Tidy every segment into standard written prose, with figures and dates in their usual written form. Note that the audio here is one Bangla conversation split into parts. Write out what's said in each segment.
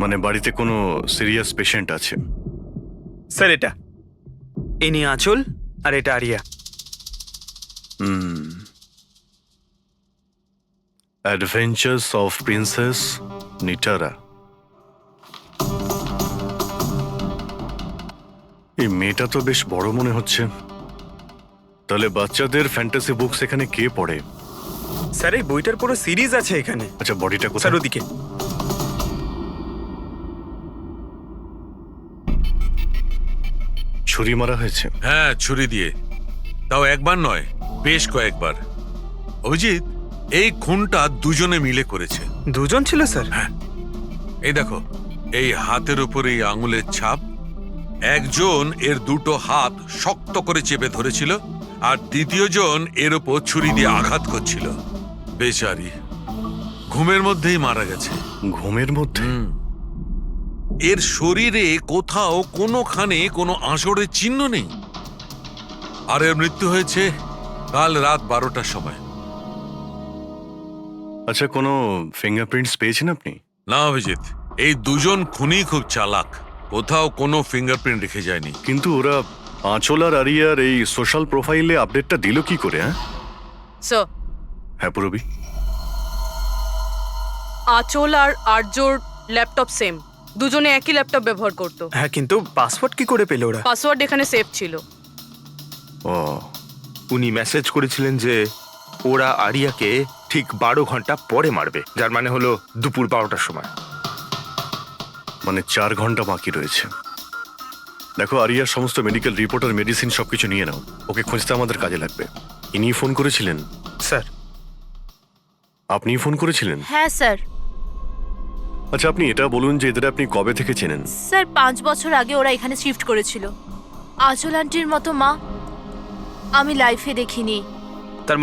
মানে বাড়িতে কোনো সিরিয়াস পেশেন্ট আছে? স্যার এটা ইনি আঁচল আর এটা Ariya. Adventures of princess Nitara. এই মেয়েটা তো বেশ বড় মনে হচ্ছে। তাহলে বাচ্চাদের ফ্যান্টাসি বুকস এখানে কে পড়ে? স্যার এই বইটার পুরো সিরিজ আছে এখানে। আচ্ছা, বডিটা স্যার কোথায়? ওদিকে। ছুরি মারা হয়েছে? হ্যাঁ, ছুরি দিয়ে। তাও একবার নয়, বেশ কয়েকবার। অভিজিৎ, এই খুনটা দুজনে মিলে করেছে। দুজন ছিল স্যার? হ্যাঁ, এই দেখো, এই হাতের উপর এই আঙুলের ছাপ। একজন এর দুটো হাত শক্ত করে চেপে ধরেছিল, আর দ্বিতীয় জন এর উপর ছুরি দিয়ে আঘাত করছিল। বেচারি ঘুমের মধ্যেই মারা গেছে। ঘুমের মধ্যে? এর শরীরে কোথাও কোনোখানে কোনো আঁচড়ের চিহ্ন নেই। আর এর মৃত্যু হয়েছে কাল রাত 12টার সময়। আচ্ছা, কোনো ফিঙ্গারপ্রিন্টস পেয়েছেন আপনি? না অভিজিৎ, এই দুজন খুনি খুব চালাক, কোথাও কোনো ফিঙ্গারপ্রিন্ট রেখে যায়নি। কিন্তু ওরা আঁচল আর আরিয়ার এই সোশ্যাল প্রোফাইলে আপডেটটা দিল কি করে? স্যার, হ্যাঁ পুরবি। আঁচল আর আর্যর ল্যাপটপ সেম, দুজনে একই ল্যাপটপ ব্যবহার করত। হ্যাঁ, কিন্তু পাসওয়ার্ড কি করে পেল ওরা? পাসওয়ার্ড এখানে সেভ ছিল। ও, উনি মেসেজ করেছিলেন যে ওরা আরিয়াকে ঠিক 12 ঘন্টা পরে মারবে, যার মানে হলো দুপুর 12টার সময়। মানে 4 ঘন্টা বাকি রয়েছে। দেখো, আরিয়ার সমস্ত মেডিকেল রিপোর্ট আর মেডিসিন সবকিছু নিয়ে নাও। ওকে খুঁজতে আমাদের কাজে লাগবে। ইনি ফোন করেছিলেন? স্যার আপনি ফোন করেছিলেন? হ্যাঁ স্যার। আচ্ছা, আপনি এটা বলুন যে এদের আপনি কবে থেকে চেনেন? স্যার 5 বছর আগে ওরা এখানে শিফট করেছিল। আঁচল আন্টির মতো মা আমি লাইফে দেখিনি। তার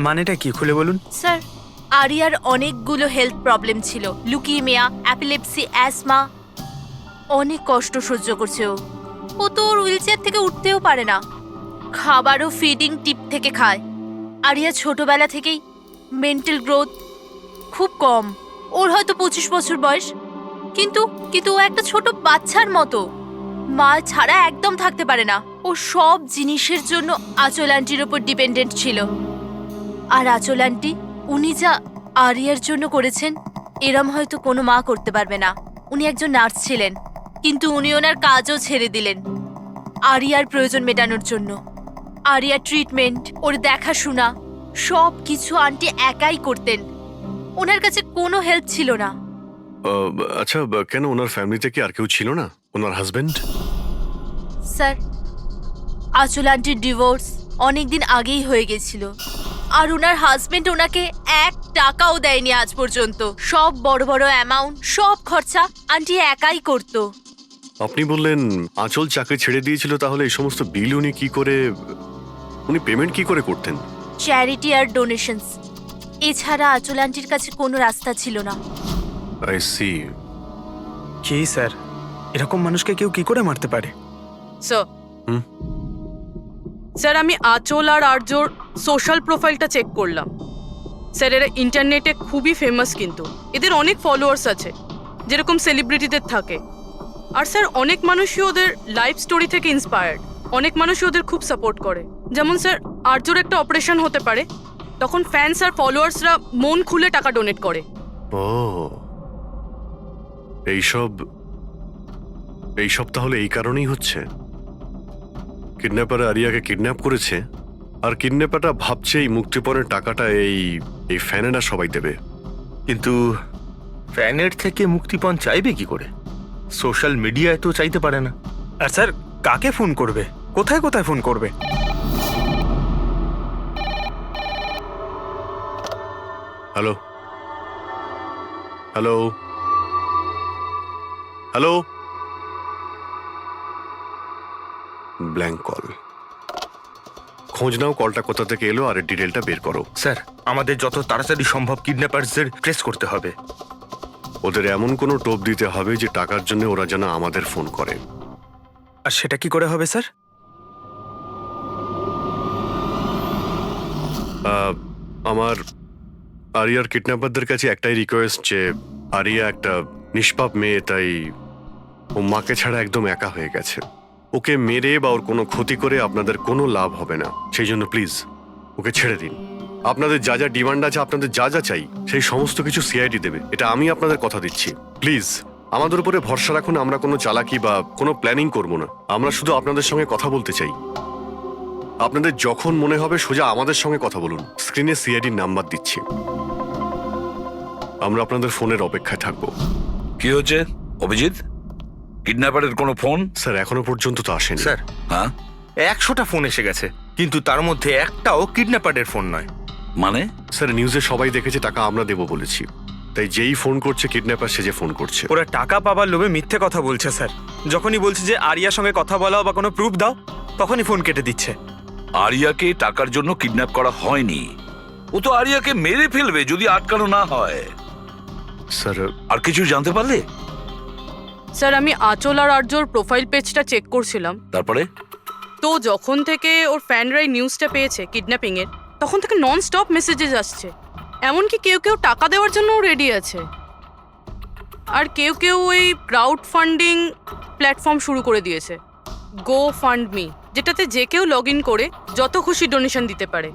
মানেটা কি, খুলে বলুন। স্যার, আরিয়ার অনেকগুলো হেলথ প্রবলেম ছিল, লুকিমিয়া, অ্যাপিলেপসি, অ্যাসমা। অনেক কষ্ট সহ্য করছে ও। ও তো ওর হুইলচেয়ার থেকে উঠতেও পারে না। খাবারও ফিডিং টিপ থেকে খায়। আরিয়া ছোটবেলা থেকেই মেন্টাল গ্রোথ খুব কম। ওর হয়তো 25 বছর বয়স, কিন্তু কিন্তু ও একটা ছোট বাচ্চার মতো। মা ছাড়া একদম থাকতে পারে না। ও সব জিনিসের জন্য আঁচল আন্টির ওপর ডিপেন্ডেন্ট ছিল। আর আঁচল আন্টি উনি যা আরিয়ার জন্য করেছেন, এরম হয়তো কোনো মা করতে পারবে না। উনি একজন নার্স ছিলেন, কিন্তু উনি ওনার কাজও ছেড়ে দিলেন আরিয়ার প্রয়োজন মেটানোর জন্য। আরিয়ার ট্রিটমেন্ট, ওর দেখাশোনা সব কিছু আন্টি একাই করতেন। ওনার কাছে কোনো হেল্প ছিল না। আচ্ছা, কেন ওনার ফ্যামিলিতে কি আর কেউ ছিল না? ওনার হাজবেন্ড? স্যার, আঁচল আন্টির ডিভোর্স অনেকদিন আগেই হয়ে গেছিল, আর ওনার হাজবেন্ড ওনাকে 1 টাকাও দেয়নি আজ পর্যন্ত। সব বড় বড় অ্যামাউন্ট, সব খরচা আন্টি একাই করতো। আপনি বললেন আঁচল চাকরি ছেড়ে দিয়েছিল, তাহলে এই সমস্ত বিল উনি পেমেন্ট কি করে করতেন? চ্যারিটি আর ডোনেশনস, এছাড়া আঁচল আন্টির কাছে কোনো রাস্তা ছিল না। I C. কি স্যার, এরকম মানুষকে কেউ কি করে মারতে পারে? স্যার, স্যার আমি আঁচল আর আর্যর সোশ্যাল প্রোফাইলটা চেক করলাম। স্যার, এরা ইন্টারনেটে খুবই ফেমাস, কিন্তু এদের অনেক ফলোয়ার্স আছে, যেরকম সেলিব্রিটিদের থাকে। আর স্যার, অনেক মানুষই ওদের লাইফ স্টোরি থেকে ইন্সপায়ার্ড। অনেক মানুষই ওদের খুব সাপোর্ট করে। যেমন স্যার, আর্যর একটা অপারেশন হতে পারে, তখন ফ্যান্স আর ফলোয়ার্সরা মন খুলে টাকা ডোনেট করে। ও, এইসব তাহলে এই কারণেই হচ্ছে। কিডন্যাপার আরিয়াকে কিডন্যাপ করেছে, আর কিডন্যাপারটা ভাবছে এই মুক্তিপণের টাকাটা এই ফ্যানেরা সবাই দেবে। কিন্তু ফ্যানের থেকে মুক্তিপণ চাইবে কি করে? সোশ্যাল মিডিয়ায় তো চাইতে পারে না। আর স্যার, কাকে ফোন করবে, কোথায় কোথায় ফোন করবে? Hello hello hello, blank call. খোঁজ নাও কলটা কোথা থেকে এলো, আর এর ডিটেলটা বের করো। স্যার, আমাদের যত তাড়াতাড়ি সম্ভব কিডন্যাপারদের ট্রেস করতে হবে। ওদের এমন কোনো টোপ দিতে হবে যে টাকার জন্য ওরা যেন আমাদের ফোন করে। আর সেটা কি করে হবে স্যার? আমার আরিয়ার কিডন্যাপারদের কাছে একটাই রিকোয়েস্ট যে আরিয়া একটা নিষ্পাপ মেয়ে, তাই ও মাকে ছাড়া একদম একা হয়ে গেছে। ওকে মেরে বা ওর কোনো ক্ষতি করে আপনাদের কোনো লাভ হবে না। সেই জন্য প্লিজ ওকে ছেড়ে দিন। আপনাদের যা যা ডিমান্ড আছে, আপনাদের যা যা চাই, সেই সমস্ত কিছু সিআইডি দেবে, এটা আমি আপনাদের কথা দিচ্ছি। প্লিজ আমাদের উপরে ভরসা রাখুন। আমরা কোনো চালাকি বা কোনো প্ল্যানিং করব না। আমরা শুধু আপনাদের সঙ্গে কথা বলতে চাই। আপনাদের যখন মনে হবে সোজা আমাদের সঙ্গে কথা বলুন। স্ক্রিনে সিআইডির নাম্বার দিচ্ছি। আমরা আপনাদের ফোনের অপেক্ষায় থাকবো। কি হচ্ছে অভিজিৎ? কিডন্যাপারের কোনো ফোন? স্যার এখনো পর্যন্ত তো আসেনি। স্যার হ্যাঁ 100টা ফোন এসে গেছে, কিন্তু তার মধ্যে একটাও কিডন্যাপারের ফোন নয়। মানে? স্যার নিউজে সবাই দেখেছে টাকা আমরা দেবো বলেছি, তাই যেই ফোন করছে কিডন্যাপার সেজে ফোন করছে। ওরা টাকা পাবার লোভে মিথ্যে কথা বলছে স্যার। যখনই বলছে যে আরিয়ার সঙ্গে কথা বলাও বা কোনো প্রুফ দাও, তখনই ফোন কেটে দিচ্ছে। আরিয়াকে টাকার জন্য কিডন্যাপ করা হয়নি। ও তো আরিয়াকে মেরে ফেলবে যদি আটকানো না হয়। স্যার আর কিছু জানতে পারলে? স্যার আমি আঁচল আর আর্যর প্রোফাইল পেজটা চেক করছিলাম, তারপরে? তো যখন থেকে ওর ফ্যানরাই নিউজটা পেয়েছে কিডন্যাপিংয়ের, তখন থেকে নন স্টপ মেসেজেস আসছে। এমনকি কেউ কেউ টাকা দেওয়ার জন্যও রেডি আছে, আর কেউ কেউ ওই ক্রাউড ফান্ডিং প্ল্যাটফর্ম শুরু করে দিয়েছে, গো ফান্ড মি, যেটাতে যে কেউ লগ ইন করে যত খুশি ডোনেশন দিতে পারে।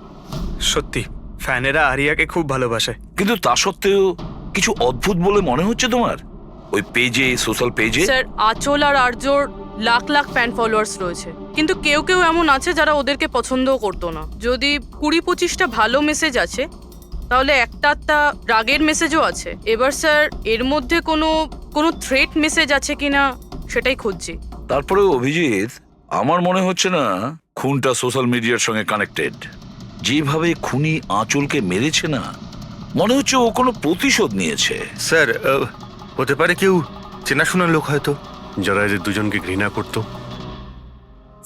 সত্যি ফ্যানেরা আরিয়াকে খুব ভালোবাসে। কিন্তু তা সত্ত্বেও কিছু অদ্ভুত বলে মনে হচ্ছে তোমার ওই পেজে, সোশ্যাল পেজে? স্যার আঁচল আর আর্যর লাখ লাখ ফ্যান ফলোয়ার্স রয়েছে, কিন্তু কেউ কেউ এমন আছে যারা ওদেরকে পছন্দও করতো না। যদি 20-25টা ভালো মেসেজ আছে, তাহলে একটা রাগের মেসেজও আছে। এবার স্যার এর মধ্যে কোনো থ্রেট মেসেজ আছে কিনা সেটাই খুঁজছি। তারপরে অভিজিৎ, আমার মনে হচ্ছে না খুনটা সোশ্যাল মিডিয়ার সঙ্গে কানেক্টেড। যেভাবে খুনি আঁচলকে মেরেছে না, মনে হচ্ছে ও কোনো প্রতিশোধ নিয়েছে। স্যার হতে পারে কেউ চেনাশোনার লোক হয়তো, যারা এদের দুজনকে ঘৃণা করতো।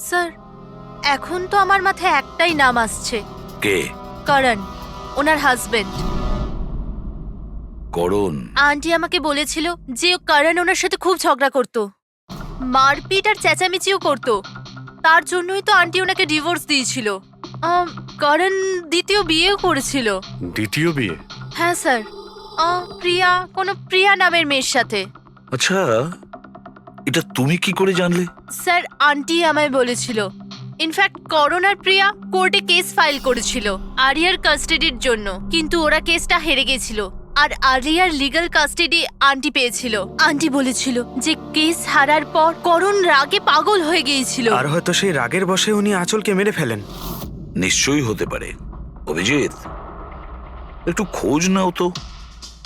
স্যার এখন তো আমার মাথায় একটাই নাম আসছে, কে? করণ, ওনার হাজবেন্ড। করণ? আন্টি আমাকে বলেছিল যে করণ ওনার সাথে খুব ঝগড়া করতো, মারপিট আর চেঁচামেচিও করতো। তার জন্যই তো আন্টি ওনাকে ডিভোর্স দিয়েছিল। করণ দ্বিতীয় বিয়েও করেছিল। দ্বিতীয় বিয়ে? হ্যাঁ স্যার, প্রিয়া নামের মেয়ের সাথে। আচ্ছা, এটা তুমি কি করে জানলে? স্যার আন্টি আমায় বলেছিল। ইনফ্যাক্ট করণ আর প্রিয়া কোর্টে কেস ফাইল করেছিল আরিয়ার কাস্টাডির জন্য, কিন্তু ওরা কেসটা হেরে গেছিল আর আরিয়ার লিগ্যাল কাস্টাডি আন্টি পেয়েছিল। আন্টি বলেছিল যে কেস হারার পর করণ রাগে পাগল হয়ে গিয়েছিল। আর হয়তো সেই রাগের বশে উনি আঁচলকে মেরে ফেলেন। নিশ্চয়ই হতে পারে। অভিজিৎ, একটু খোঁজ নাও তো,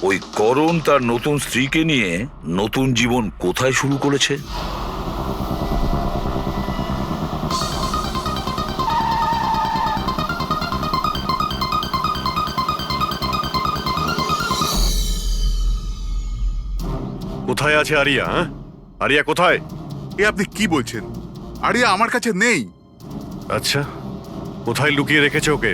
ওই করণ তার নতুন স্ত্রীকে নিয়ে নতুন জীবন কোথায় শুরু করেছে। কোথায় আছে আরিয়া? আরিয়া কোথায়? এ আপনি কি বলছেন? আরিয়া আমার কাছে নেই। আচ্ছা, কোথায় লুকিয়ে রেখেছে ওকে?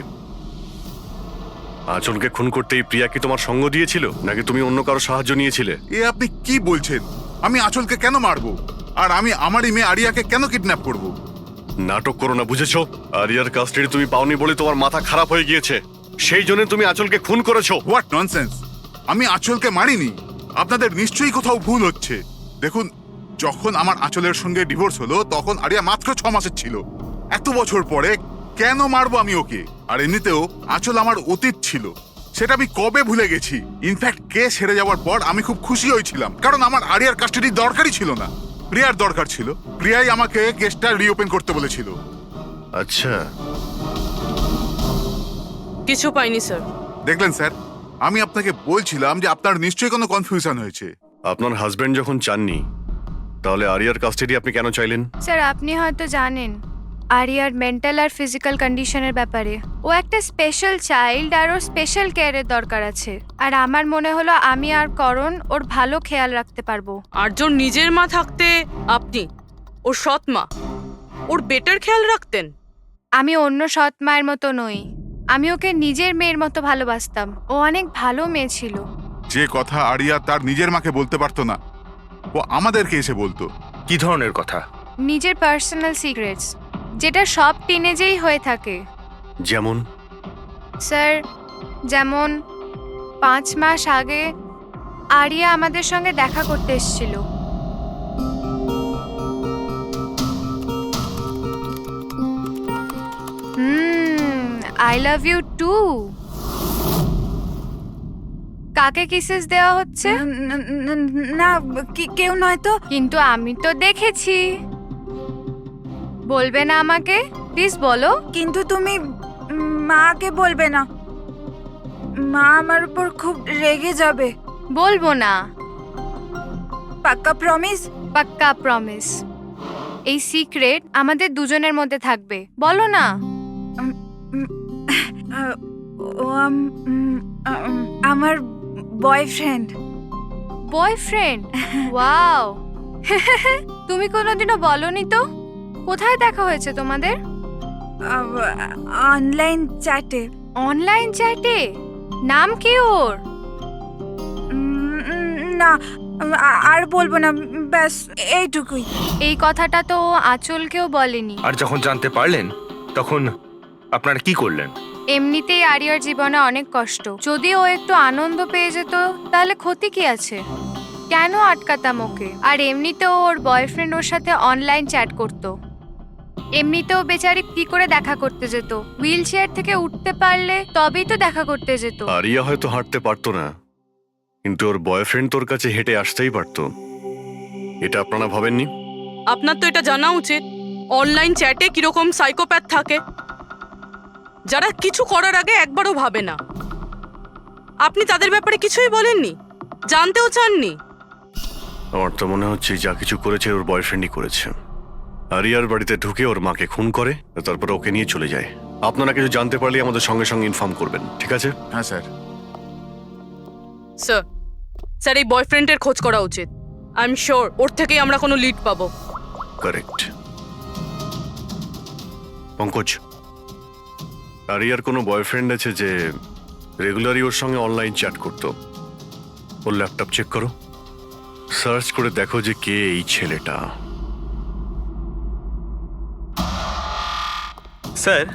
আঁচলকে খুন করতেই প্রিয়া কি তোমার সঙ্গ দিয়েছিল, নাকি তুমি অন্য কারো সাহায্য নিয়েছিলে? এ আপনি কি বলছেন? আমি আঁচলকে কেন মারবো? আর আমি আমারই মেয়ে আরিয়াকে কেন কিডন্যাপ করব? নাটক করো না, বুঝেছো? আরিয়ার কাস্টাডি তুমি পাওনি বলে তোমার মাথা খারাপ হয়ে গিয়েছে, সেই জন্য তুমি আঁচলকে খুন করেছো। What nonsense! আমি আঁচলকে মারিনি। আপনাদের নিশ্চয়ই কোথাও ভুল হচ্ছে। দেখুন, যখন আমার আঁচলের সঙ্গে ডিভোর্স হলো তখন আরিয়া মাত্র 6 মাসের ছিল। এত বছর পরে কেন মারবো আমি ওকে? আর এমনিতেও আঁচল আমার অতীত ছিল, সেটা আমি কবে ভুলে গেছি। ইনফ্যাক্ট কেস হেরে যাওয়ার পর আমি খুব খুশি হয়েছিলাম, কারণ আমার আরিয়ার কাস্টাডি দরকারই ছিল না, প্রিয়ার দরকার ছিল। প্রিয়াই আমাকে কেসটা রিওপেন করতে বলেছিল। আচ্ছা, কিছু পাইনি স্যার। দেখলেন স্যার, আমি আপনাকে বলছিলাম যে আপনার নিশ্চয়ই কোনো কনফিউশন হয়েছে। আপনার হাজবেন্ড যখন চাননি, তাহলে আরিয়ার কাস্টাডি আপনি কেন চাইলেন? স্যার আপনি হয়তো জানেন আরিয়ার মেন্টাল আর ফিজিক্যাল কন্ডিশনের ব্যাপারে। ও একটা স্পেশাল চাইল্ড আর ওর স্পেশাল কেয়ারের দরকার আছে, আর আমার মনে হলো আমি আর করণ ওর ভালো খেয়াল রাখতে পারবো। আর্যর নিজের মা থাকতে আপনি ওর সৎ মা, ওর বেটার খেয়াল রাখতেন। আমি অন্য সৎ মায়ের মতো নই, আমি ওকে নিজের মেয়ের মতো ভালোবাসতাম। ও অনেক ভালো মেয়ে ছিল। যে কথা আরিয়া তার নিজের মাকে বলতে পারতো না, ও আমাদেরকে এসে বলতো। কি ধরনের কথা? নিজের পার্সোনাল সিক্রেটস, যেটা সব টিনেজেই হয়ে থাকে। যেমন? স্যার যেমন 5 মাস আগে আরিয়া আমাদের সঙ্গে দেখা করতে এসেছিল। I love you too. কাকে কিসেস দেওয়া হচ্ছে? না কেউ নয় তো। কিন্তু আমি তো দেখেছি। বলবে না আমাকে? প্লিজ বলো। কিন্তু তুমি মাকে বলবে না, মা আমার উপর খুব রেগে যাবে। বলবো না। পাক্কা প্রমিস? পাক্কা প্রমিস। এই সিক্রেট আমাদের দুজনের মধ্যে থাকবে। বলো না। ও আমার বয়ফ্রেন্ড। বয়ফ্রেন্ড? ওয়াও। তুমি কোনোদিনও বলনি তো। কোথায় দেখা হয়েছে তোমাদের? অনলাইন চ্যাটে। অনলাইন চ্যাটে? নাম কি ওর? না আর বলবো না, ব্যাস এইটুকুই। এই কথাটা তো ও আঁচলকেও বলেনি। আর যখন জানতে পারলেন তখন আপনারা কি করলেন? এমনিতেই আরিয়ার জীবনে অনেক কষ্ট। যদি ও একটু আনন্দ পেয়ে যেত তাহলে ক্ষতি কি আছে? কেন আটকাতাম ওকে? আর এমনিতেও ওর বয়ফ্রেন্ড ওর সাথে অনলাইন চ্যাট করত। এমনিতেও বেচারি কি করে দেখা করতে যেত? হুইল চেয়ার থেকে উঠতে পারলে তবেই তো দেখা করতে যেত। আরিয়া হয়তো হাঁটতে পারতো না, কিন্তু ওর বয়ফ্রেন্ড তোর কাছে হেঁটে আসতেই পারতো। এটা আপনারা ভাবেননি? আপনার তো এটা জানা উচিত অনলাইন চ্যাটে কিরকম সাইকোপ্যাথ থাকে, যারা কিছু করার আগে একবারও ভাবে না। আপনি তাদের ব্যাপারে কিছুই বলেননি, জানতেও চাননি। আমার তো মনে হচ্ছে যা কিছু করেছে ওর বয়ফ্রেন্ডই করেছে। আরিয়ার বাড়িতে ঢুকে ওর মাকে খুন করে, তারপর ওকে নিয়ে চলে যায়। আপনারা কিছু জানতে পারলে আমাদের সঙ্গে সঙ্গে ইনফর্ম করবেন, ঠিক আছে? হ্যাঁ স্যার। স্যার স্যার এই বয়ফ্রেন্ডের খোঁজ করা উচিত। আই এম শিওর ওর থেকেই আমরা কোনো লিড পাবো। কারেক্ট। পঙ্কজ, আরিয়ার কোনো বয়ফ্রেন্ড আছে যে রেগুলারই ওর সঙ্গে অনলাইন চ্যাট করতো? ওর ল্যাপটপ চেক করো, সার্চ করে দেখো যে কে এই ছেলেটা। স্যার,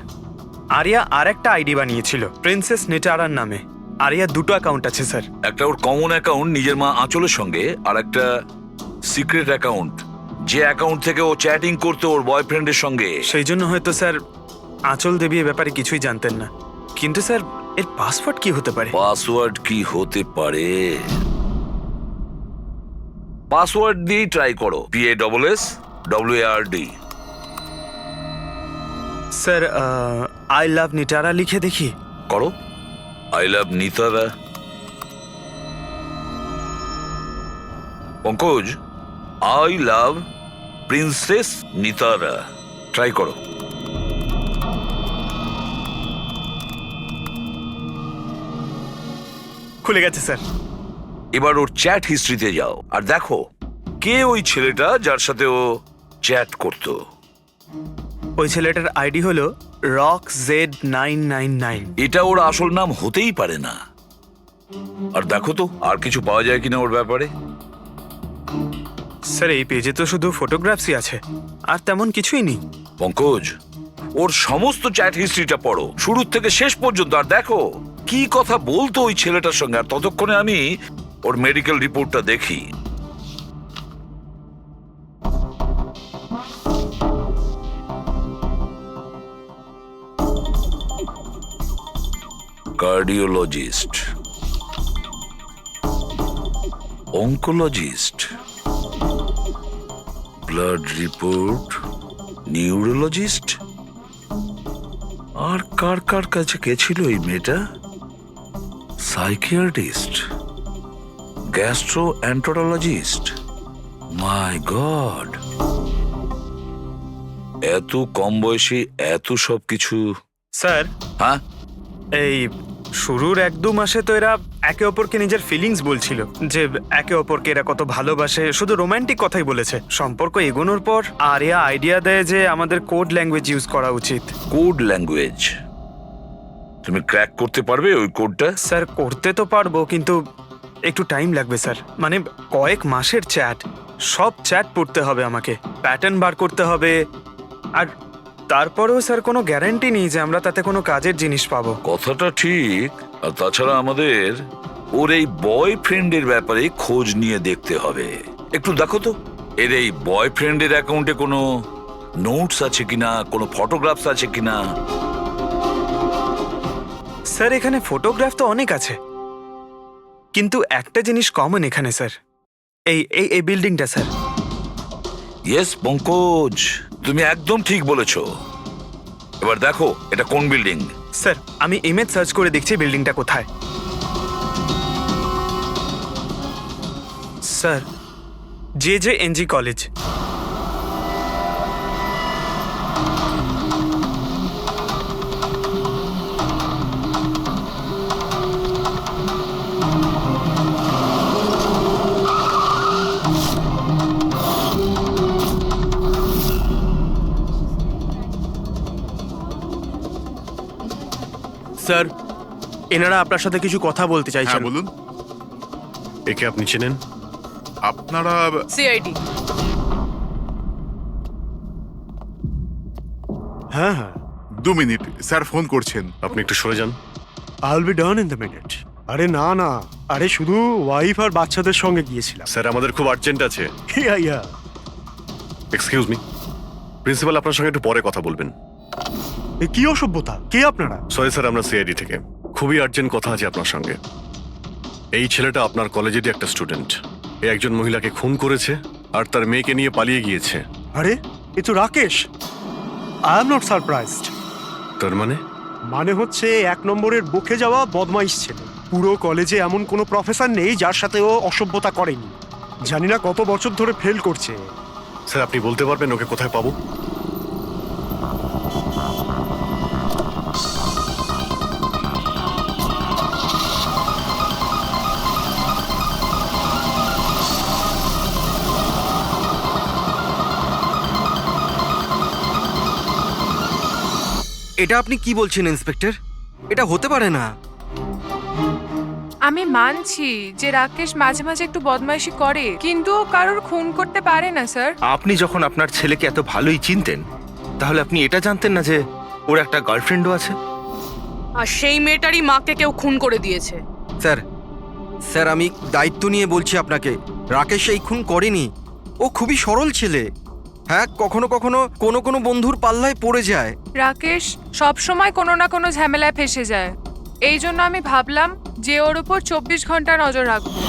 আরিয়া আর একটা আইডি বানিয়েছিল প্রিন্সেস নিটারার নামে। আরিয়ার দুটো অ্যাকাউন্ট আছে স্যার। একটা ওর কমন অ্যাকাউন্ট নিজের মা আঁচলের সঙ্গে, আর একটা সিক্রেট অ্যাকাউন্ট, যে অ্যাকাউন্ট থেকে ও চ্যাটিং করতো ওর বয়ফ্রেন্ডের সঙ্গে। সেই জন্য হয়তো স্যার আঁচল দেবী এ ব্যাপারে কিছুই জানতেন না। কিন্তু স্যার এর পাসওয়ার্ড কি হতে পারে? পাসওয়ার্ড কি হতে পারে? পাসওয়ার্ড দিয়ে ট্রাই করো। PASSWARD। Sir I love Nitara লিখে দেখি। করো I love Nitara. Pankaj, I love princess Nitara, try করো। খুলে গেছে স্যার। এবার ওর চ্যাট হিস্ট্রিতে যাও আর দেখো কে ওই ছেলেটা যার সাথে ও চ্যাট করতো। ওই ছেলেটার আইডি হলো RockZ999। এটা ওর আসল নাম হতেই পারে না। আর দেখো তো আর কিছু পাওয়া যায় কিনা ওর ব্যাপারে। স্যার এই পেজে তো শুধু ফটোগ্রাফসই আছে, আর তেমন কিছুই নেই। পঙ্কজ, ওর সমস্ত চ্যাট হিস্ট্রিটা পড়ো শুরু থেকে শেষ পর্যন্ত, আর দেখো কি কথা বলতো ওই ছেলেটার সঙ্গে। আর ততক্ষণে আমি ওর মেডিকেল রিপোর্টটা দেখি। Cardiologist, oncologist, blood report, neurologist. আর কার কার কাছে গেছিল এই মেয়েটা? Psychiatrist, gastroenterologist. My God, এত কম বয়সে এত সব কিছু। স্যার হ্যাঁ, এই শুরুর 1-2 মাসে তো এরা একে অপরকে নিজের ফিলিংস বলছিল, যে একে অপরকে এরা কত ভালোবাসে, শুধু রোমান্টিক কথাই বলেছে। সম্পর্ক এগোনোর পর আরিয়া আইডিয়া দেয় যে আমাদের কোড ল্যাঙ্গুয়েজ ইউজ করা উচিত। Code language? তুমি ক্র্যাক করতে পারবে ওই কোডটা? স্যার করতে তো পারবো, কিন্তু একটু টাইম লাগবে স্যার। মানে কয়েক মাসের চ্যাট, সব চ্যাট পড়তে হবে আমাকে, প্যাটার্ন বার করতে হবে। আর তারপরেও স্যার কোনো গ্যারান্টি নেই যে আমরা তাতে কোনো কাজের জিনিস পাবো। কথাটা ঠিক। আর তাছাড়া আমাদের ওর এই বয়ফ্রেন্ডের ব্যাপারে খোঁজ নিয়ে দেখতে হবে। একটু দেখো তো এর এই বয়ফ্রেন্ডের অ্যাকাউন্টে কোনো নোটস আছে কিনা, কোনো ফটোগ্রাফস আছে কিনা। স্যার এখানে ফটোগ্রাফ তো অনেক আছে, কিন্তু একটা জিনিস কমন এখানে স্যার, এই এই এই বিল্ডিংটা স্যার। ইয়েস পঙ্কজ, তুমি একদম ঠিক বলেছ। এবার দেখো এটা কোন বিল্ডিং। স্যার আমি ইমেজ সার্চ করে দেখছি বিল্ডিংটা কোথায়। Sir JJNG college. স্যার এনারা আপনার সাথে কিছু কথা বলতে হ্যাঁ চাইছেন। বলুন। একে আপনি চেনেন? আপনারা CID। হ্যাঁ হ্যাঁ, 2 মিনিট, স্যার ফোন করছেন। আপনি একটু সরে যান। I will be done in the minute. আরে না না, আরে শুধু ওয়াইফ আর বাচ্চাদের সঙ্গে গিয়েছিলাম। স্যার আমাদের খুব আর্জেন্ট আছে। ইয়া ইয়া। এক্সকিউজ মি, প্রিন্সিপাল আপনার সঙ্গে একটু পরে কথা বলবেন। এ কি অসভ্যতা? কে আপনারা? সরি স্যার, আমরা সিআইডি থেকে। খুবই আর্জেন্ট কথা আছে আপনার সঙ্গে। এই ছেলেটা আপনার কলেজেরই একটা স্টুডেন্ট। এ একজন মহিলাকে খুন করেছে আর তার মেয়েকে নিয়ে পালিয়ে গিয়েছে। আরে এ তো Rakesh. I am not surprised. তার মানে হচ্ছে 1 নম্বরের বকে যাওয়া বদমাইশ ছেলে। পুরো কলেজে এমন কোনো প্রফেসর নেই যার সাথে ও অসভ্যতা করেনি। জানি না কত বছর ধরে ফেল করছে। স্যার আপনি বলতে পারবেন ওকে কোথায় পাবো? এটা আপনি কি বলছেন ইন্সপেক্টর? এটা হতে পারে না। আমি মানছি যে রাকেশ মাঝে মাঝে একটু বদমাইশি করে, কিন্তু ও কারোর খুন করতে পারে না স্যার। আপনি যখন আপনার ছেলেকে এত ভালোই চিনতেন, তাহলে আপনি এটা জানতেন না যে ওর একটা গার্লফ্রেন্ডও আছে? আর সেই মেয়েটারই মাকে কেউ খুন করে দিয়েছে। স্যার স্যার আমি দায়িত্ব নিয়ে বলছি আপনাকে, রাকেশ এই খুন করেনি। ও খুবই সরল ছেলে। হ্যাঁ, কখনো কখনো কোনো বন্ধুর পাল্লায় পড়ে যায়। রাকেশ সব সময় কোনো না কোনো ঝামেলায় ফেসে যায়। এই জন্য আমি ভাবলাম যে ওর উপর 24 ঘন্টা নজর রাখবো।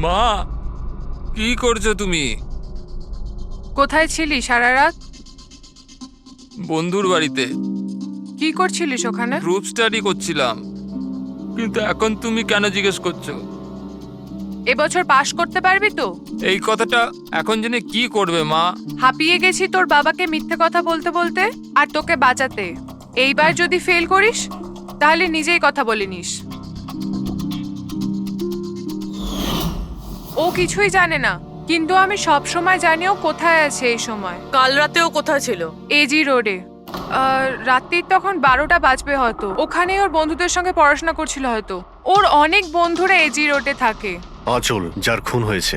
মা, কি করছো তুমি? কোথায় ছিলি সারা রাত? বন্ধুর বাড়িতে কি করছিলিস ওখানে? গ্রুপ স্টাডি করছিলাম। কিন্তু এখন তুমি কেন জিজ্ঞেস করছো? এবছর পাশ করতে পারবি তো? এই কথাটা এখন জেনে কি করবে মা? হাঁপিয়ে গেছি তোর বাবাকে মিথ্যে কথা বলতে বলতে আর তোকে বাঁচাতে। এইবার যদি ফেল করিস তাহলে নিজেই কথা বলে নিস। ও কিছুই জানে না, কিন্তু আমি সব সময় জানি ও কোথায় আছে এই সময়। কাল রাতেও কোথায় ছিল? এজি রোডে। রাত্রির তখন 12টা বাজবে হয়তো। ওখানে ওর বন্ধুদের সঙ্গে পড়াশোনা করছিল হয়তো। ওর অনেক বন্ধুরা এজি রোডে থাকে। আঁচল যার খুন হয়েছে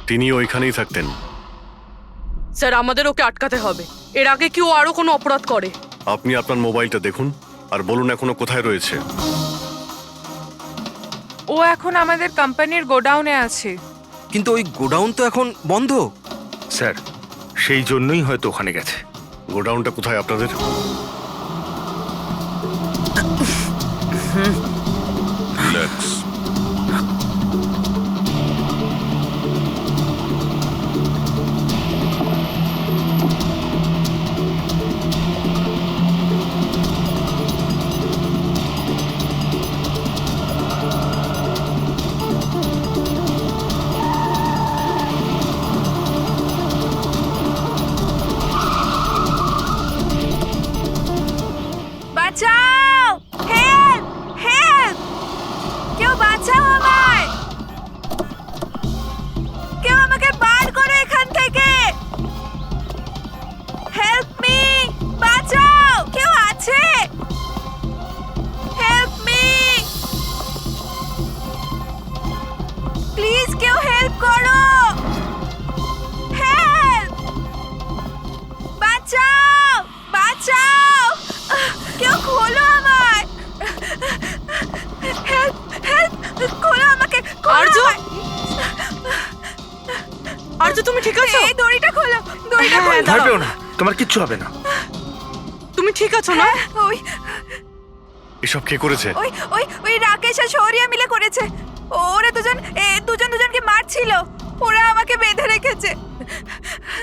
তিনি ওইখানেই থাকতেন। স্যার আমাদের ওকে আটকাতে হবে। এর আগে কি ও আরো কোনো অপরাধ করে? আপনি আপনার মোবাইলটা দেখুন আর বলুন এখনো কোথায় রয়েছে। ও এখন আমাদের কোম্পানির গোডাউনে আছে। কিন্তু ওই গোডাউন তো এখন বন্ধ। স্যার সেই জন্যই হয়তো ওখানে গেছে। গোডাউনটা কোথায় আপনাদের? রিল্যাক্স। বাঁচাও! হেল্প! হেল্প! করো, হেল্প, বাঁচাও, বাঁচাও, কেউ খোলো আমায়, হেল্প, হেল্প, খোলো আমাকে, আর্য? আর্য তুমি ঠিক আছো? এই দড়িটা খোলো, দড়িটা হ্যাঁ, খোলো। ভয় পেও না, তোমার কিচ্ছু হবে না। তুমি ঠিক আছো না? ওই এসব কে করেছে? ওই ওই ওই রাকেশ আর শৌরিয়া মিলে করেছে। ওরা দুজনকে মারছিল। ওরা আমাকে বেঁধে রেখেছে।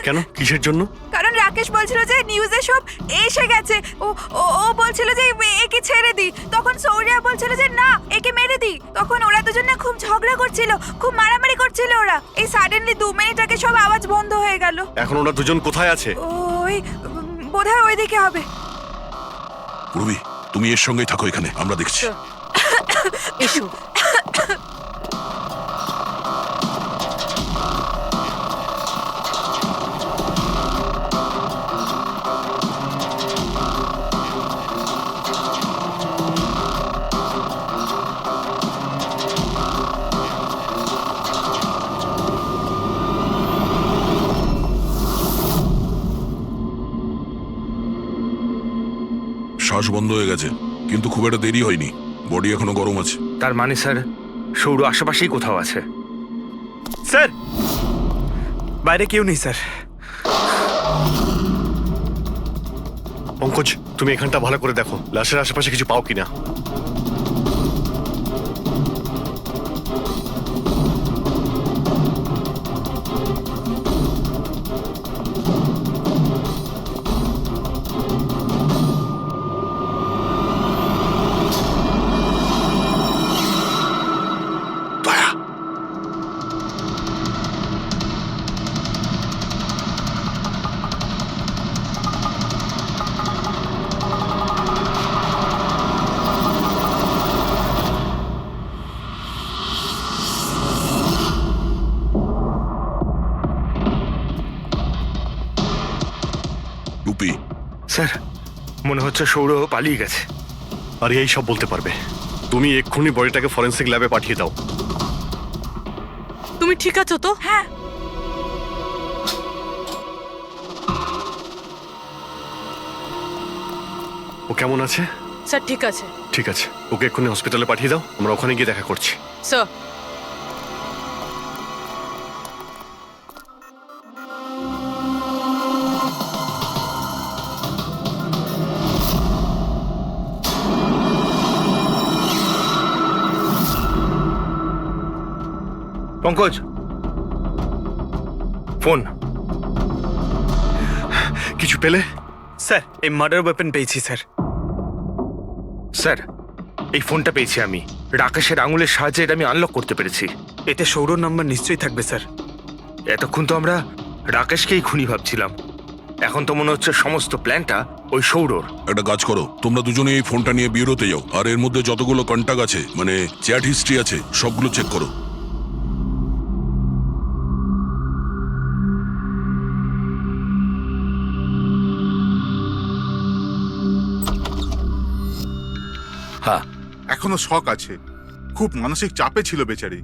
কেন, কিসের জন্য? কারণ রাকেশ বলছিল যে নিউজে সব এসে গেছে। ও ও ও বলছিল যে একে ছেড়ে দি। তখন শৌরিয়া বলছিল যে না, একে মেরে দি। তখন ওরা দুজন না খুব ঝগড়া করছিল, খুব মারামারি করছিল ওরা। এই সাডেনলি 2 মিনিট আগে সব আওয়াজ বন্ধ হয়ে গেল। এখন ওরা দুজন কোথায় আছে? ওই বোধহয় ওইদিকে হবে। পূর্বী, তুমি এর সঙ্গেই থাকো এখানে, আমরা দেখছি। এসো। শ্বাস বন্ধ হয়ে গেছে, কিন্তু খুব একটা দেরি হয়নি। বডি এখনো গরম আছে। তার মানে স্যার সৌর আশেপাশেই কোথাও আছে। স্যার, বাইরে কেউ নেই স্যার। পঙ্কজ, তুমি এখানটা ভালো করে দেখো, লাশের আশেপাশে কিছু পাও কিনা। রুপি, স্যার মনে হচ্ছে সৌর পালিয়ে গেছে। আর এই সব বলতে পারবে? তুমি এক্ষুনি বডিটাকে ফরেন্সিক ল্যাবে পাঠিয়ে দাও। তুমি ঠিক আছো তো? হ্যাঁ, ও কেমন আছে? স্যার ঠিক আছে। ঠিক আছে, ওকে এক্ষুনি হসপিটালে পাঠিয়ে দাও, আমরা ওখানে গিয়ে দেখা করছি। Sir, Pankaj, phone. কিছু পেলে? স্যার, এই মার্ডার ওয়েপন পেয়েছি স্যার। স্যার এই ফোনটা পেয়েছি আমি, রাকেশের আঙুলের সাহায্যে এটা আমি আনলক করতে পেরেছি। এতে সৌরর নাম্বার নিশ্চয়ই থাকবে স্যার। এতক্ষণ তো আমরা রাকেশকেই খুনি ভাবছিলাম, এখন তো মনে হচ্ছে সমস্ত প্ল্যানটা ওই সৌরর। একটা কাজ করো, তোমরা দুজনে এই ফোনটা নিয়ে বিউরোতে যাও, আর এর মধ্যে যতগুলো কন্টাক্ট আছে, মানে চ্যাট হিস্ট্রি আছে, সবগুলো চেক করো। হ্যাঁ, এখনো শক আছে, খুব মানসিক চাপে ছিল বেচারি।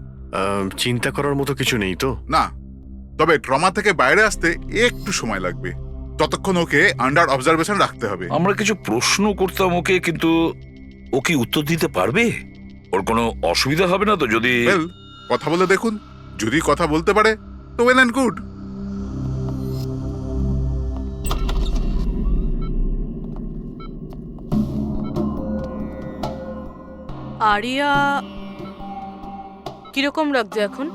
চিন্তা করার মতো কিছু নেই তো? না, তবে ট্রমা থেকে বাইরে আসতে একটু সময় লাগবে। ততক্ষণ ওকে আন্ডার অবজারভেশন রাখতে হবে। আমরা কিছু প্রশ্ন করতাম ওকে, কিন্তু ও কি উত্তর দিতে পারবে? ওর কোনো অসুবিধা হবে না তো যদি? ওয়েল, কথা বলে দেখুন, যদি কথা বলতে পারে তো ওয়েল অ্যান্ড গুড। আরিয়া কিরকম লাগছে এখন?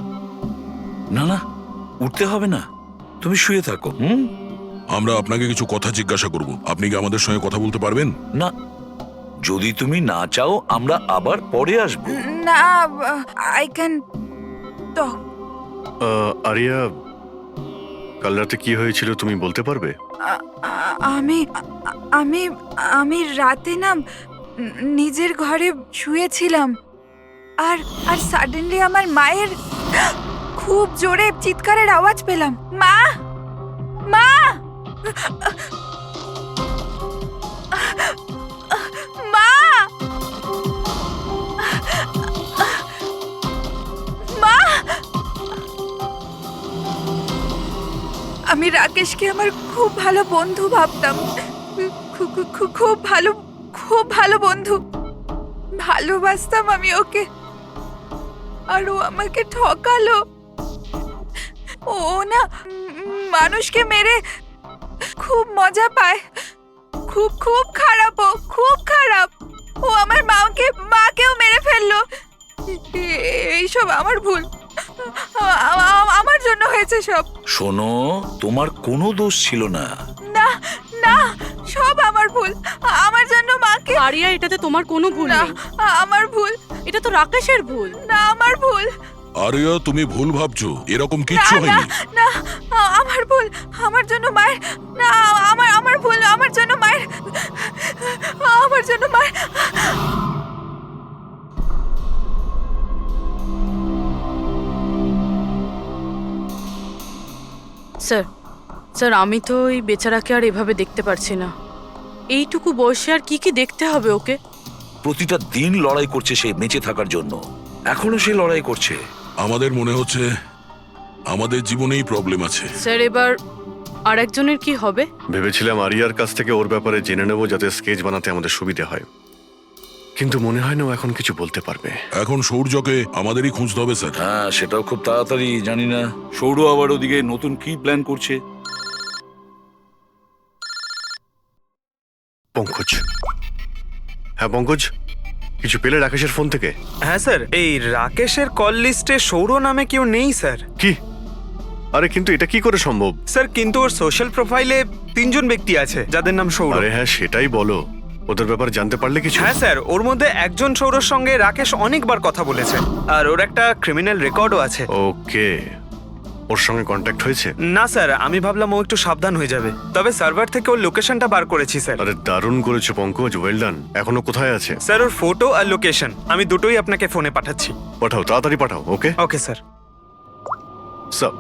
না না, উঠতে হবে না, তুমি শুয়ে থাকো। আমরা আপনাকে কিছু কথা জিজ্ঞাসা করব, আপনি কি আমাদের সঙ্গে কথা বলতে পারবেন? না, যদি তুমি না চাও আমরা আবার পরে আসবো। না, আই ক্যান টক। আরিয়া, কাল রাতে কি হয়েছিল তুমি বলতে পারবে? আমি আমি আমি রাতে না নিজের ঘরে শুয়েছিলাম, আর আর সাডেনলি আমার মায়ের খুব জোরে চিৎকারের আওয়াজ পেলাম। মা, মা, মা, মা, আমি রাকেশকে আমার খুব ভালো বন্ধু ভাবতাম, খুব ভালো বন্ধু ভালোবাসতাম আমি ওকে, আর ও আমাকে ঠকালো। ও না মানুষকে মেরে খুব মজা পায়, খুব খারাপ, ও খুব খারাপ। ও আমার মাকেও মেরে ফেললো। এইসব আমার ভুল, আমার জন্য হয়েছে সব। শোনো, তোমার কোনো দোষ ছিল না। না না, সব আমার ভুল, আমার জন্য মাকে। আরিয়া, এটাতে তোমার কোনো ভুল না, নেই। আমার ভুল। এটা তো রাকেশের ভুল। না, আমার ভুল। আরিয়া, তুমি ভুল ভাবছো, এরকম না কিচ্ছু না হয়নি। না, আমার ভুল, আমার জন্য মায়ের। না, আমার ভুল, আমার জন্য মায়ের, আমার জন্য মায়ের। স্যার আমি তো এই বেচারাকে আর এভাবে দেখতে পারছি না। এইটুকু বয়সে আর কি দেখতে হবে ওকে? প্রতিটা দিন লড়াই করছে সে বেঁচে থাকার জন্য, এখনো সে লড়াই করছে। আমাদের মনে হচ্ছে আমাদের জীবনেই প্রবলেম আছে। স্যার, এবার আর একজনের কি হবে? ভেবেছিলাম আরিয়ার কাছ থেকে ওর ব্যাপারে জেনে নেবো, যাতে স্কেচ বানাতে আমাদের সুবিধা হয়, কিন্তু মনে হয় না ও এখন কিছু বলতে পারবে। এখন সৌর্যকে আমাদেরই খুঁজতে হবে স্যার। হ্যাঁ, সেটাও খুব তাড়াতাড়ি। জানি না সৌর আবার ওদিকে নতুন কি প্ল্যান করছে। পঙ্কজ। হ্যাঁ পঙ্কজ, কিছু পেলে রাকেশের ফোন থেকে? হ্যাঁ স্যার, এই রাকেশের কল লিস্টে সৌর নামে কেউ নেই স্যার। কি? আরে কিন্তু এটা কি করে সম্ভব? স্যার, কিন্তু ওর সোশ্যাল প্রোফাইলে 3 জন ব্যক্তি আছে যাদের নাম সৌর। আরে হ্যাঁ, সেটাই বলো, ওদের ব্যাপারে জানতে পারলে কিছু? হ্যাঁ স্যার, ওর মধ্যে একজন সৌরর সঙ্গে রাকেশ অনেকবার কথা বলেছে, আর ওর একটা ক্রিমিনাল রেকর্ডও আছে। ওকে, ওর সঙ্গে কন্ট্যাক্ট হয়েছে? না স্যার, আমি ভাবলাম ও একটু সাবধান হয়ে যাবে, তবে সার্ভার থেকে ওর লোকেশনটা বার করেছি স্যার। আরে দারুণ করেছো পঙ্কজ, ওয়েল ডান। এখনো কোথায় আছে? স্যার, ওর ফটো আর লোকেশন আমি দুটোই আপনাকে ফোনে পাঠাচ্ছি। পাঠাও, তাড়াতাড়ি পাঠাও। ওকে ওকে স্যার। স্যার,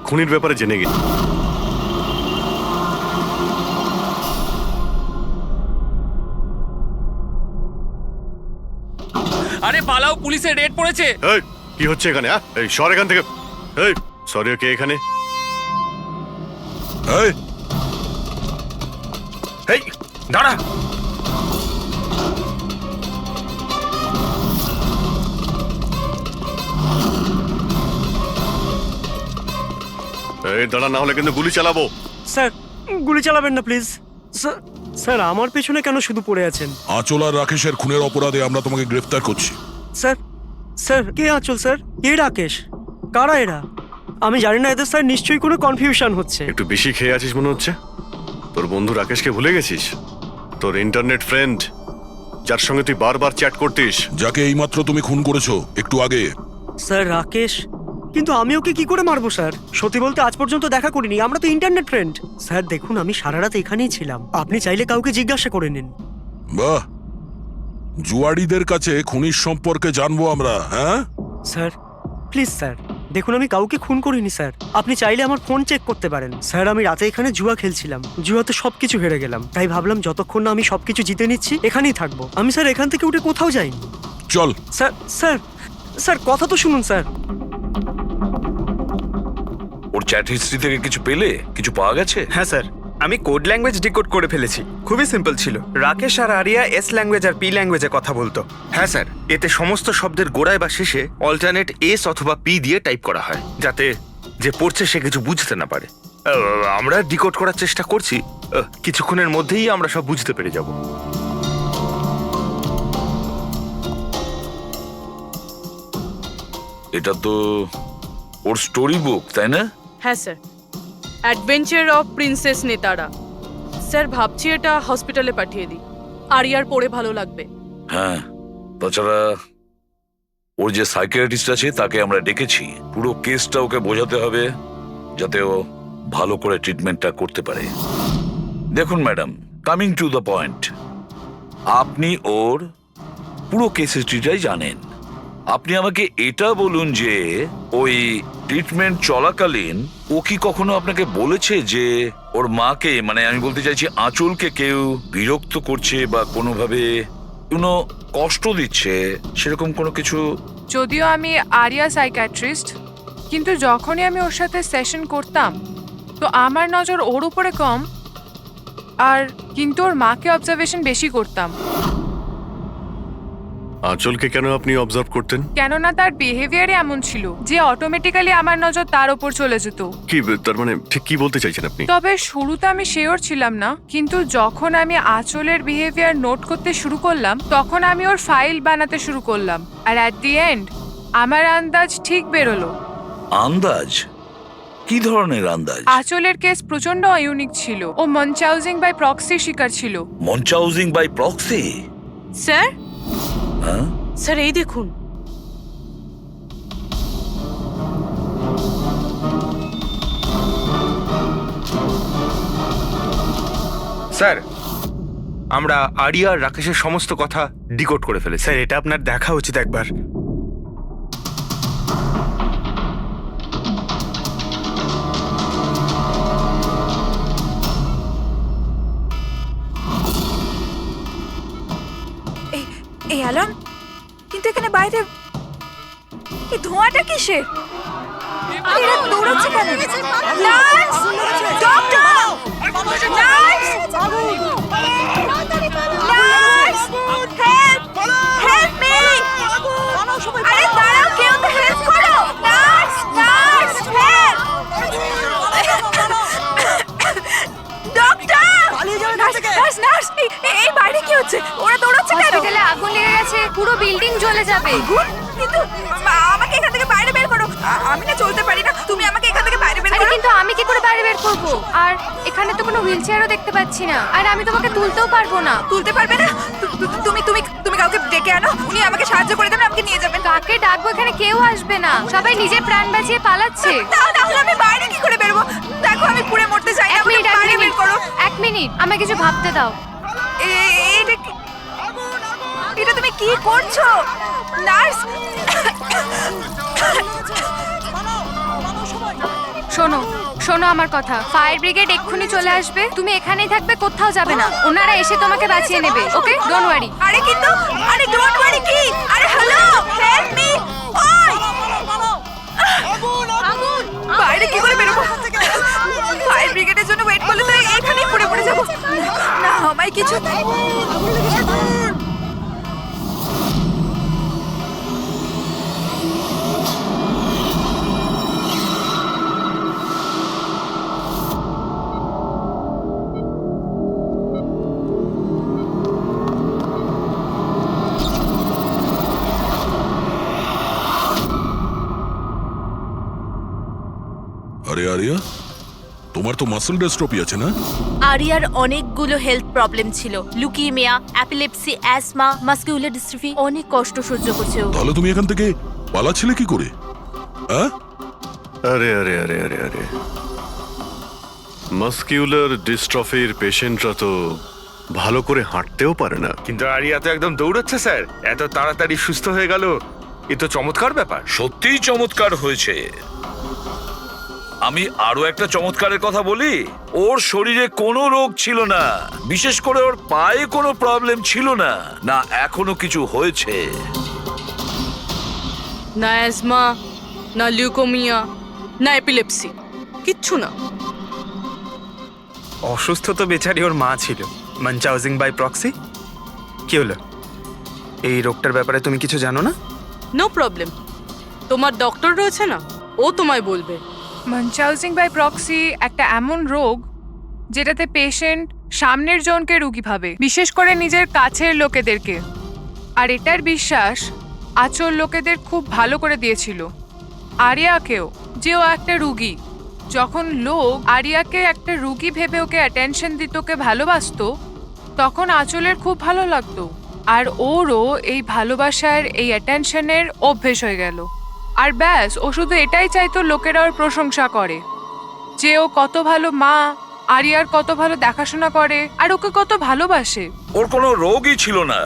খুনির ব্যাপারে জেনে গেছি। আরে পালাও, পুলিশের রেড পড়েছে। এই, কি হচ্ছে এখানে? এই সর এখান থেকে। এই সরি, কে এখানে? এই, এই দাঁড়া। এই দাঁড়া, না হলে কিন্তু গুলি চালাবো। স্যার, গুলি চালাবেন না প্লিজ। স্যার, আমার পেছনে কেন শুধু পড়ে আছেন? আঁচল আর রাকেশের খুনের অপরাধে আমরা তোমাকে গ্রেফতার করছি। স্যার, কে আঁচল স্যার? কে রাকেশ? কারা এরা? আমি জানি না এদের, স্যার নিশ্চয়ই কোনো কনফিউশন হচ্ছে। একটু বেশি খেয়ে আছিস মনে হচ্ছে। তোর বন্ধু রাকেশকে ভুলে গেছিস? তোর ইন্টারনেট ফ্রেন্ড, যার সঙ্গে তুই বারবার চ্যাট করতিস, যাকে এইমাত্র তুমি খুন করেছো একটু আগে। স্যার রাকেশ, কিন্তু আমি ওকে কি করে মারবো স্যার? সত্যি বলতে আজ পর্যন্ত দেখা করিনি, আমরা তো ইন্টারনেট ফ্রেন্ড। স্যার দেখুন, আমি সারা রাত এখানেই ছিলাম, আপনি চাইলে কাউকে জিজ্ঞাসা করে নিন। বাহ, জুয়াড়িদের কাছে খুনির সম্পর্কে জানবো আমরা। হ্যাঁ স্যার প্লিজ স্যার, দেখুন আমি কাউকে খুন করিনি স্যার, আপনি চাইলে আমার ফোন চেক করতে পারেন। স্যার আমি রাতে এখানে জুয়া খেলছিলাম, জুয়াতে সবকিছু হেরে গেলাম, তাই ভাবলাম যতক্ষণ না আমি সবকিছু জিতে নিচ্ছি এখানেই থাকবো। আমি স্যার এখান থেকে উঠে কোথাও যাইনি। চল। স্যার স্যার স্যার কথা তো শুনুন স্যার। ওর চ্যাট হিস্ট্রি থেকে কিছু পেলে? কিছু পাওয়া গেছে? হ্যাঁ স্যার, আমি কোড ল্যাঙ্গুয়েজ ডিকোড করে ফেলেছি। খুবই সিম্পল ছিল। রাকেশ আর আরিয়া এস ল্যাঙ্গুয়েজ আর পি ল্যাঙ্গুয়েজে কথা বলতো। হ্যাঁ স্যার, এতে সমস্ত শব্দের গোড়ায় বা শেষে অল্টারনেট এস অথবা পি দিয়ে টাইপ করা হয়, যাতে যে পড়ছে সে কিছু বুঝতে না পারে। আমরা ডিকোড করার চেষ্টা করছি, কিছুক্ষণের মধ্যেই আমরা সব বুঝতে পেরে যাব। এটা তো ওর স্টোরি বুক, তাই না? হ্যাঁ স্যার, অ্যাডভেঞ্চার অফ প্রিন্সেস নেতারা। স্যার ভাবছি এটা হসপিটালে পাঠিয়ে দিই, আরিয়ার পড়ে ভালো লাগবে। হ্যাঁ, তাছাড়া ওর যে সাইকিয়াট্রিস্ট আছে তাকে আমরা ডেকেছি। পুরো কেসটা ওকে বোঝাতে হবে, যাতে ও ভালো করে ট্রিটমেন্টটা করতে পারে। দেখুন madam, coming to the point, আপনি ওর পুরো কেস হিস্ট্রিটাই জানেন। আপনি আমাকে এটা বলুন যে ওই ট্রিটমেন্ট চলাকালীন ও কি কখনো আপনাকে বলেছে যে ওর মাকে, মানে আমি বলতে চাইছি আঁচলকে, কেউ বিরক্ত করছে বা কোনোভাবে কোনো কষ্ট দিচ্ছে, সেরকম কোনো কিছু? যদিও আমি আরিয়া সাইকিয়াট্রিস্ট, কিন্তু যখনই আমি ওর সাথে সেশন করতাম তো আমার নজর ওর উপরে কম, আর কিন্তু ওর মাকে অবজারভেশন বেশি করতাম, আঁচলকে কেন আপনি অবজার্ভ করতেন? কেননা তার বিহেভিয়ারে এমন ছিল যে অটোমেটিক্যালি আমার নজর তার ওপর চলে যেত। কি তার মানে ঠিক কি বলতে চাইছেন আপনি? তবে শুরুতে আমি শিওর ছিলাম না, কিন্তু যখন আমি আঁচলের বিহেভিয়ার নোট করতে শুরু করলাম তখন আমি ওর ফাইল বানাতে শুরু করলাম, আর অ্যাট দি এন্ড আমার আন্দাজ ঠিক বেরোলো। আন্দাজ? কি ধরনের আন্দাজ? আঁচলের কেস প্রচন্ড ইউনিক ছিল। ও মনচাউজিং বাই প্রক্সি শিকার ছিল। মনচাউজিং বাই প্রক্সি? স্যার, হ্যাঁ? স্যার এই দেখুন। স্যার, আমরা আরিয়া আর রাকেশের সমস্ত কথা ডিকোড করে ফেলেছি। স্যার এটা আপনার দেখা উচিত একবার। এই অ্যালার্ম, কিন্তু এখানে বাইরে এই ধোঁয়াটা কিসের? এরা দৌড়াচ্ছে কেন? Nurse! Doctor! Nurse! Nurse! Help! Help me! আরে দাঁড়াও, কেউ তো হেল্প করো! Nurse! Nurse! Help! Doctor! Nurse! Nurse! এই বাইরে কি হচ্ছে? ওরা দৌড়াচ্ছে কেন? হসপিটালে আগুন লেগে গেছে, পুরো বিল্ডিং জ্বলে যাবে। আগুন? কিন্তু আমাকে এখান থেকে বাইরে বের করো। আমি না চলতে পারি না, তুমি আমাকে এখান থেকে বাইরে বের আরে করো। কিন্তু আমি কি করে বাইরে বের করব? আর এখানে তো কোনো হুইল চেয়ারও দেখতে পাচ্ছি না, আর আমি তোমাকে তুলতেও পারবো না। তুলতে পারবে না? তুমি তুমি তুমি কাউকে ডেকে আনো, উনি আমাকে সাহায্য করে দেবেন, আমাকে নিয়ে যাবেন। কাকে ডাকবো? এখানে কেউ আসবে না, সবাই নিজের প্রাণ বাঁচিয়ে পালাচ্ছে। তাহলে আমি বাইরে কি করে বেরোবো? দেখো আমি পুড়ে মরতে চাই না, এক আমাকে মিনিট, বাইরে বের করো। এক মিনিট, আমাকে কিছু ভাবতে দাও। এটা তুমি কি করছো নার্স? শোনো শোনো আমার কথা, ফায়ার ব্রিগেড এক্ষুনি চলে আসবে, তুমি এখানেই থাকবে, কোথাও যাবে না, ওনারা এসে তোমাকে বাঁচিয়ে নেবে। ওকে, ডোন্ট ওয়ারি। আরে কিন্তু, আরে ডোন্ট ওয়ারি কি? আরে হ্যালো, হেল্প মি! ওই আগুন! বাইরে কি করে বেরোবো? ফায়ার ব্রিগেডের জন্য ওয়েট করলে তো এখানেই পড়ে যাবো। না আমায় কিছু আরে আরিয়া, তোমার তো মাসল ডিস্ট্রফি আছে না? আরিয়ার অনেকগুলো হেলথ প্রবলেম ছিল, লুকিমিয়া, অ্যাপিলেপসি, অ্যাসমা, মাসকিউলার ডিস্ট্রফি, অনেক কষ্ট সহ্য করছে ও। তাহলে তুমি এখান থেকে পালাচ্ছিলে কি করে? হ্যাঁ? আরে আরে আরে আরে আরে, মাসকিউলার ডিস্ট্রফির পেশেন্টরা তো ভালো করে হাঁটতেও পারে না। কিন্তু আরিয়া তো একদম দৌড়াচ্ছে স্যার, এত তাড়াতাড়ি সুস্থ হয়ে গেল, এ তো চমৎকার ব্যাপার। সত্যিই চমৎকার হয়েছে। আমি আরো একটা চমৎকারের কথা বলি, ওর শরীরে কোনো রোগ ছিল না, বিশেষ করে ওর পায়ে কোনো প্রবলেম ছিল না, না এখনো কিছু হয়েছে। না অ্যাজমা, না লিউকোমিয়া, না এপিলেপসি, কিচ্ছু না। অসুস্থ তো বেচারি ওর মা ছিল, মনচাউজিং বাই প্রক্সি। কি হলো? এই রোগটার ব্যাপারে তুমি কিছু জানো না? নো প্রবলেম, তোমার ডক্টর রয়েছে না, ও তোমায় বলবে। মনচাউজিং বাই প্রক্সি একটা এমন রোগ যেটাতে পেশেন্ট সামনের জনকে রোগী ভাবে, বিশেষ করে নিজের কাছের লোকেদেরকে। আর এটার বিশ্বাস আচল লোকেদের খুব ভালো করে দিয়েছিল আরিয়াকেও, যে ও একটা রুগী। যখন লোক আরিয়াকে একটা রুগী ভেবে ওকে অ্যাটেনশন দিত, ওকে ভালোবাসতো, তখন আচলের খুব ভালো লাগতো। আর ওরও এই ভালোবাসার, এই অ্যাটেনশনের অভ্যেস হয়ে গেল। আর ব্যাস, ও শুধু এটাই চাইতো লোকেরা ওর প্রশংসা করে, যে ও কত ভালো মা, আরিয়ার কত ভালো দেখাশোনা করে, আর ওকে কত ভালোবাসে। ওর কোনো রোগই ছিল না,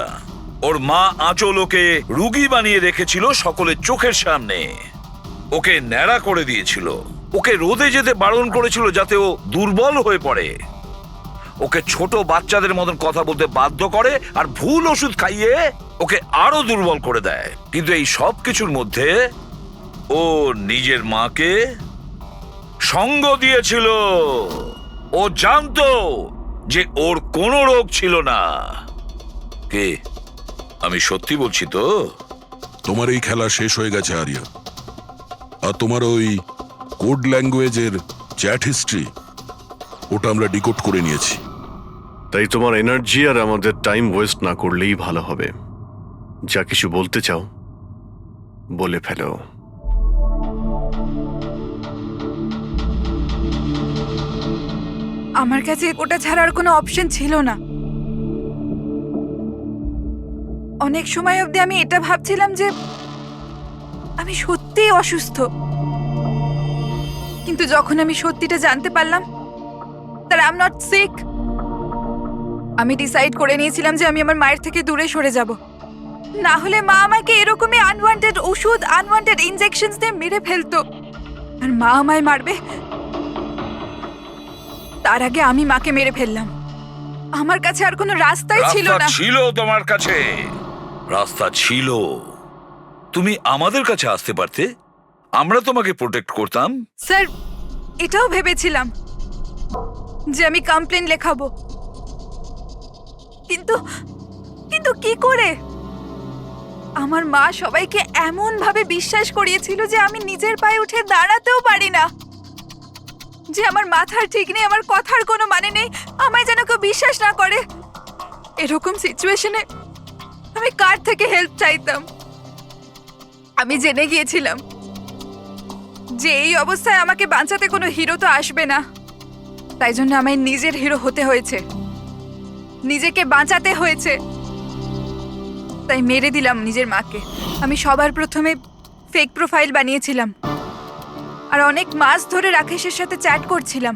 ওর মা আঁচল ওকে রুগী বানিয়ে রেখেছিল সকলের চোখের সামনে। ওকে ন্যাড়া করে দিয়েছিল, ওকে রোদে যেতে বারণ করেছিল যাতে ও দুর্বল হয়ে পড়ে, ওকে ছোট বাচ্চাদের মতন কথা বলতে বাধ্য করে, আর ভুল ওষুধ খাইয়ে ওকে আরো দুর্বল করে দেয়। কিন্তু এই সব কিছুর মধ্যে ও নিজের মাকে সঙ্গ দিয়েছিল। ও জানতো যে ওর কোনো রোগ ছিল না। কে? আমি সত্যি বলছি তো? তোমার এই খেলা শেষ হয়ে গেছে আরিয়া। আর তোমার ওই কোড ল্যাঙ্গুয়েজের চ্যাট হিস্ট্রি, ওটা আমরা ডিকোড করে নিয়েছি। তাই তোমার এনার্জি আর আমাদের টাইম ওয়েস্ট না করলেই ভালো হবে। যা কিছু বলতে চাও বলে ফেলো। আমার কাছে ওটা ছাড়া আর কোনো অপশন ছিল না। অনেক সময় অবধি আমি এটা ভাবছিলাম যে আমি সত্যিই অসুস্থ, কিন্তু যখন আমি সত্যিটা জানতে পারলাম that I'm not sick, আমি ডিসাইড করে নিয়েছিলাম যে আমি আমার মায়ের থেকে দূরে সরে যাব। না হলে মা আমাকে এরকমই আনওয়ান্টেড ওষুধ, আনওয়ান্টেড ইনজেকশনস দিয়ে মেরে ফেলতো। আর মা আমায় মারবে তার আগে আমি মাকে মেরে ফেললাম। আমার কাছে আর কোনো রাস্তাই ছিল রাস্তা না। ছিল তোমার কাছে, রাস্তা ছিল। তুমি আমাদের কাছে আসতে পারতে, আমরা তোমাকে প্রোটেক্ট করতাম। স্যার, এটাও ভেবেছিলাম যে আমি কমপ্লেন লেখাবো, কিন্তু কিন্তু কি করে? আমার মা সবাইকে এমন ভাবে বিশ্বাস করিয়েছিল যে আমি নিজের পায়ে উঠে দাঁড়াতেও পারি না, যে আমার মাথার ঠিক নেই, আমার কথার কোনো মানে নেই, আমায় যেন কেউ বিশ্বাস না করে। এরকম সিচুয়েশনে আমি কার থেকে হেল্প চাইতাম? আমি জেনে গিয়েছিলাম যে এই অবস্থায় আমাকে বাঁচাতে কোনো হিরো তো আসবে না, তাই জন্য আমায় নিজের হিরো হতে হয়েছে, নিজেকে বাঁচাতে হয়েছে। তাই মেরে দিলাম নিজের মাকে। আমি সবার প্রথমে ফেক প্রোফাইল বানিয়েছিলাম আর অনেক মাস ধরে রাকেশের সাথে চ্যাট করছিলাম।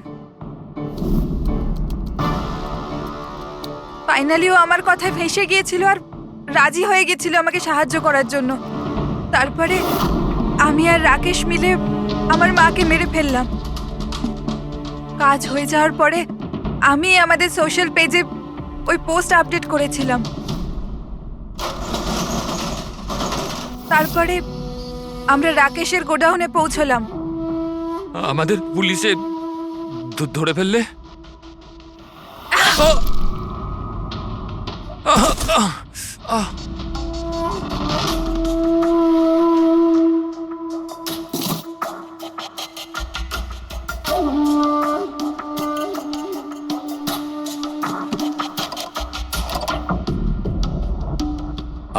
ফাইনালি ও আমার কথায় ফেঁসে গিয়েছিল আর রাজি হয়ে গেছিল আমাকে সাহায্য করার জন্য। তারপরে আমি আর রাকেশ মিলে আমার মাকে মেরে ফেললাম। কাজ হয়ে যাওয়ার পরে আমি আমাদের সোশ্যাল পেজে ওই পোস্ট আপডেট করেছিলাম। তারপরে আমরা রাকেশের গোডাউনে পৌঁছলাম। আমাদের পুলিশে ধরে ফেললে?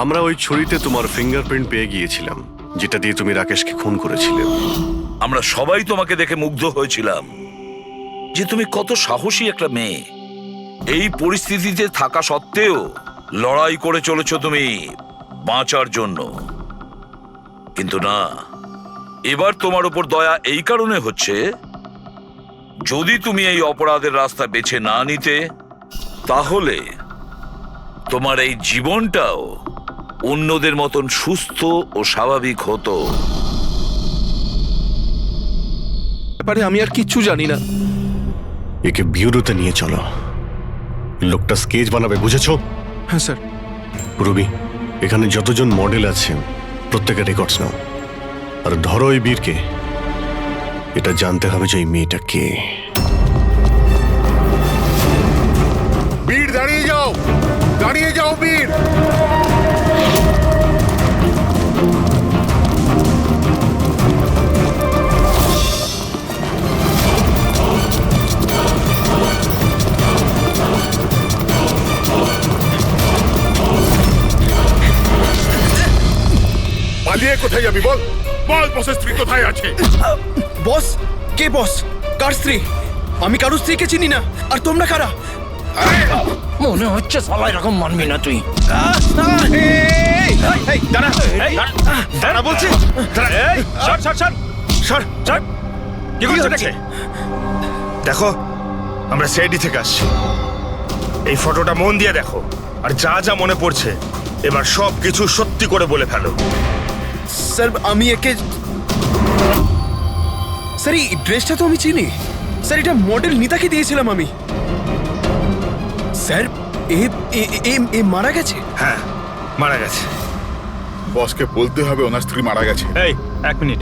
আমরা ওই ছুরিতে তোমার ফিঙ্গারপ্রিন্ট পেয়ে গিয়েছিলাম, যেটা দিয়ে তুমি রাকেশকে খুন করেছিলে। আমরা সবাই তোমাকে দেখে মুগ্ধ হয়েছিলাম যে তুমি কত সাহসী একটা মেয়ে। এই পরিস্থিতিতে থাকা সত্ত্বেও লড়াই করে চলেছো তুমি বাঁচার জন্য। কিন্তু না, এবার তোমার উপর দয়া এই কারণে হচ্ছে, যদি তুমি এই অপরাধের রাস্তা বেছে না নিতে, তাহলে তোমার এই জীবনটাও অন্যদের মতন সুস্থ ও স্বাভাবিক হতো। ব্যাপারে আমি আর কিচ্ছু জানি না। একে বিউরোতে নিয়ে চলো, লোকটা স্কেচ বানাবে, বুঝেছো? হ্যাঁ স্যার। রবি, এখানে যতজন মডেল আছে প্রত্যেকের রেকর্ডস নাও, আর ধরো ওই বীরকে। এটা জানতে হবে যে এই মেয়েটা কে। বীর দাঁড়িয়ে যাও, দাঁড়িয়ে যাও বীর। পালিয়ে কোথায় যাবি বল? বল বসের স্ত্রী কোথায় আছে? বস? কে বস? কার স্ত্রী? আমি কারোর স্ত্রীকে চিনি না। আর তোমরা কারা? মনে হচ্ছে সবাই এরকম মানবি না তুই। দাঁড়া বলছি। দেখো, আমরা সিআইডি থেকে আসছি। এই ফটোটা মন দিয়ে দেখো, আর যা যা মনে পড়ছে এবার সব কিছু সত্যি করে বলে ফেলো। স্যার, আমি একে... স্যার, এই ড্রেসটা তো আমি চিনি। স্যার, এটা মডেল নিতাকে দিয়েছিলাম আমি। স্যার, এ মারা গেছে? হ্যাঁ, মারা গেছে। বসকে বলতে হবে ওনার স্ত্রী মারা গেছে। এই, এক মিনিট।